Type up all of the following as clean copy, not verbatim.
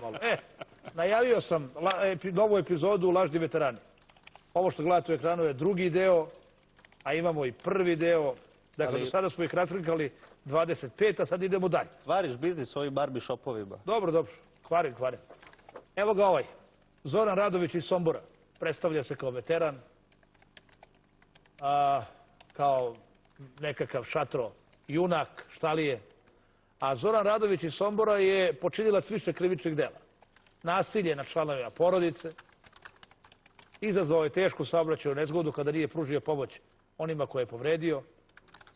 malo. Najavio sam novu epizodu Lažni veterani. Ovo što gledate u ekranu je drugi deo, a imamo i prvi deo. Dakle, do sada smo ih raskrinkali 25, a sad idemo dalje. Kvariš biznis ovim Barbie shopovima. Dobro. Kvarim. Evo ga ovaj. Zoran Radović iz Sombora. Predstavlja se kao veteran. Kao nekakav šatro junak, šta li je. A Zoran Radović iz Sombora je počinilac više krivičnih dela. Nasilje nad članovima porodice. Izazvao je tešku saobraćajnu nezgodu kada nije pružio pomoć onima koje je povredio.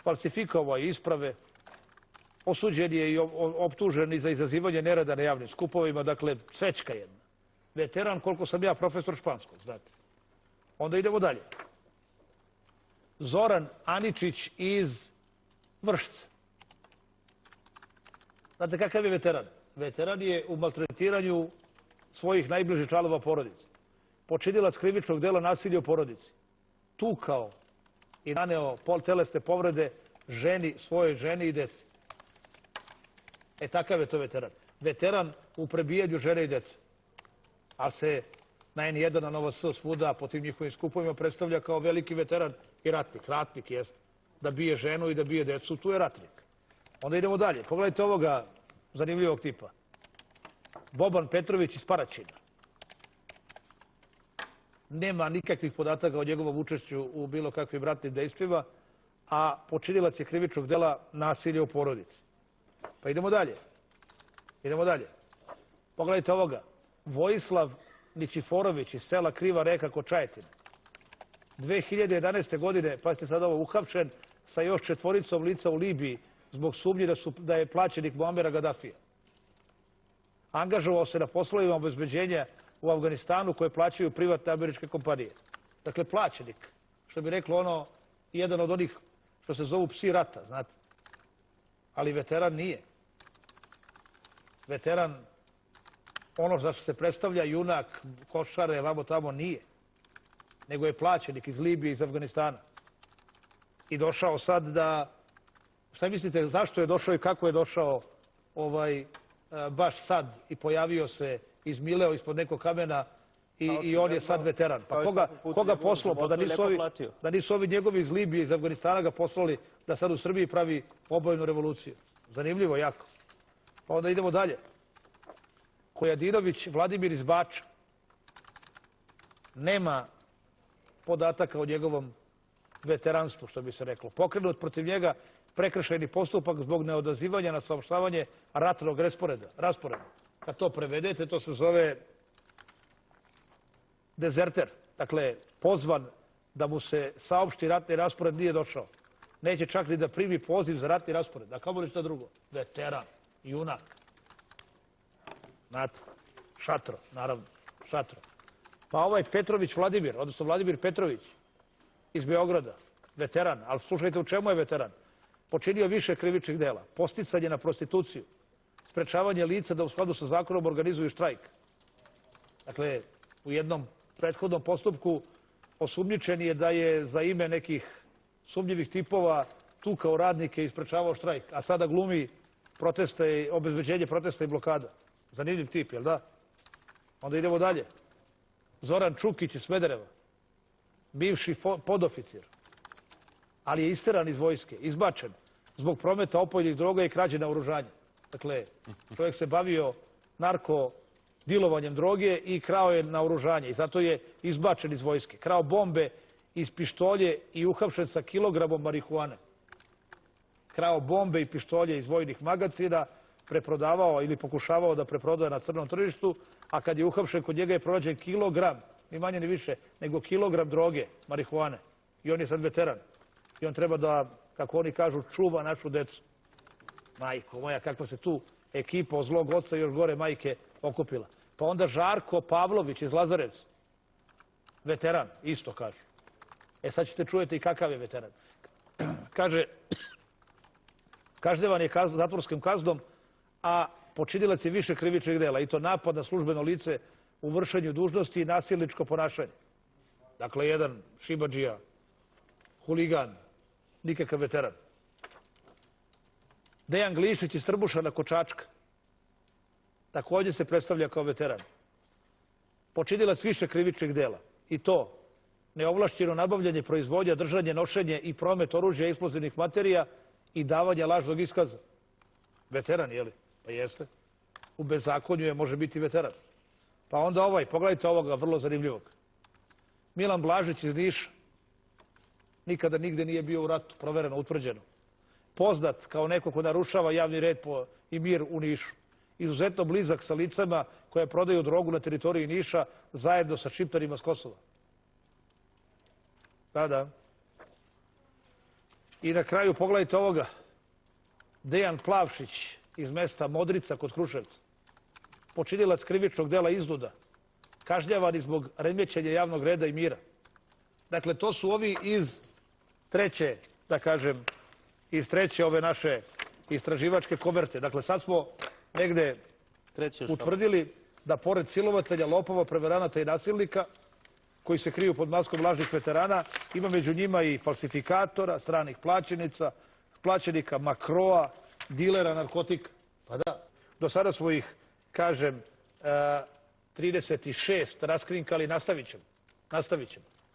Falsifikovao je isprave. Osuđen je i optužen i za izazivanje nereda na javnim skupovima. Dakle, sečka jedna. Veteran koliko sam ja profesor španskog, znate. Onda idemo dalje. Zoran Aničić iz Vršca. Znate kakav je veteran? Veteran je u maltretiranju svojih najbližih članova porodice. Počinilac krivičnog dela nasilja u porodici. Tukao i naneo telesne povrede svojoj ženi i deci. Takav je to veteran. Veteran u prebijanju žene i dece. Ali se na N1, na Nova S, svuda, po tim njihovim skupovima predstavlja kao veliki veteran i ratnik. Ratnik jest da bije ženu i da bije decu, tu je ratnik. Onda idemo dalje. Pogledajte ovoga zanimljivog tipa. Boban Petrović iz Paraćina. Nema nikakvih podataka o njegovom učešću u bilo kakvim ratnim dejstvima, a počinilac je krivičnog dela nasilja u porodici. Pa idemo dalje. Pogledajte ovoga. Vojislav Ničiforović iz sela Kriva Reka kod Čajetine. 2011. godine, pa ste sad ovo, uhapšen sa još 4 lica u Libiji zbog sumnje da je plaćenik Muamera Gadafija. Angažovao se na poslovima obezbeđenja u Afganistanu koje plaćaju privatne američke kompanije. Dakle, plaćenik. Što bi reklo ono, jedan od onih što se zovu psi rata, znate. Ali veteran nije. Veteran, ono za što se predstavlja junak, košare, vamo tamo, nije. Nego je plaćenik iz Libije, iz Afganistana. I došao sad da... Šta mislite, zašto je došao i kako je došao baš sad i pojavio se, izmileo ispod nekog kamena i on je sad veteran. Pa koga poslao? Pa da nisu ovi njegovi iz Libije, iz Afganistana ga poslali da sad u Srbiji pravi obojenu revoluciju. Zanimljivo, jako. Pa onda idemo dalje. Kojadinović Vladimir iz Bača. Nema podataka o njegovom veteranstvu, što bi se reklo. Pokrenut protiv njega prekršajni postupak zbog neodazivanja na saopštavanje ratnog rasporeda. Kad to prevedete, to se zove dezerter. Dakle, pozvan da mu se saopšti ratni raspored, nije došao. Neće čak ni da primi poziv za ratni raspored. A kamo li šta drugo? Veteran, junak. Znate, šatro, naravno, šatro. Pa ovaj Petrović Vladimir, odnosno Vladimir Petrović iz Beograda, veteran, ali slušajte u čemu je veteran. Počinio više krivičnih dela, posticanje na prostituciju, sprečavanje lica da u skladu sa zakonom organizuju štrajk. Dakle, u jednom prethodnom postupku osumnjičen je da je za ime nekih sumnjivih tipova tukao radnike i sprečavao štrajk, a sada glumi proteste, obezbeđenje protesta i blokada. Zanimljiv tip, jel da? Onda idemo dalje. Zoran Čukić iz Smedereva, bivši podoficir, ali je isteran iz vojske, izbačen zbog prometa opojnih droga i krađe naoružanja. Dakle, čovjek se bavio narkodilovanjem droge i krao je naoružanje i zato je izbačen iz vojske. Krao bombe iz pištolje i uhapšen sa kilogramom marihuane. Krao bombe i pištolje iz vojnih magacina, preprodavao ili pokušavao da preprodaje na crnom tržištu, a kad je uhapšen, kod njega je pronađen kilogram, ni manje ni više, nego kilogram droge, marihuane. I on je sad veteran. I on treba da, kako oni kažu, čuva našu decu. Majko moja, kakva se tu ekipa od zlog oca i još gore majke okupila. Pa onda Žarko Pavlović iz Lazarevca. Veteran, isto kažu. Sad ćete čujete i kakav je veteran. Kaže, kažnjavan je zatvorskom kaznom, a počinilac je više krivičnih dela. I to napad na službeno lice u vršenju dužnosti i nasilničko ponašanje. Dakle, jedan šibadžija, huligan, nikakav veteran. Dejan Glišić iz Trbušana kod Čačka. također se predstavlja kao veteran. Počinilac više krivičnih dela. I to neovlašćeno nabavljanje, proizvodnja, držanje, nošenje i promet oružja i eksplozivnih materija i davanje lažnog iskaza. Veteran, je li? Pa jeste. U bezakonju je može biti veteran. Pa onda pogledajte ovoga vrlo zanimljivog. Milan Blažić iz Niša. Nikada nigde nije bio u ratu, provereno, utvrđeno. Poznat kao neko ko narušava javni red i mir u Nišu. Izuzetno blizak sa licama koje prodaju drogu na teritoriji Niša zajedno sa šiptarima s Kosova. Da. I na kraju pogledajte ovoga. Dejan Plavšić iz mesta Modrica kod Kruševca. Počinilac krivičnog dela iznuda. Kažnjavani zbog remećenja javnog reda i mira. Dakle, to su ovi iz treće, da kažem, iz treće ove naše istraživačke koverte. Dakle, sad smo negde utvrdili da pored silovatelja, lopova, prevaranata i nasilnika, koji se kriju pod maskom lažnih veterana, ima među njima i falsifikatora, stranih plaćenika, makroa, dilera narkotika. Pa da, do sada smo ih, kažem, 36 raskrinkali, nastavit ćemo.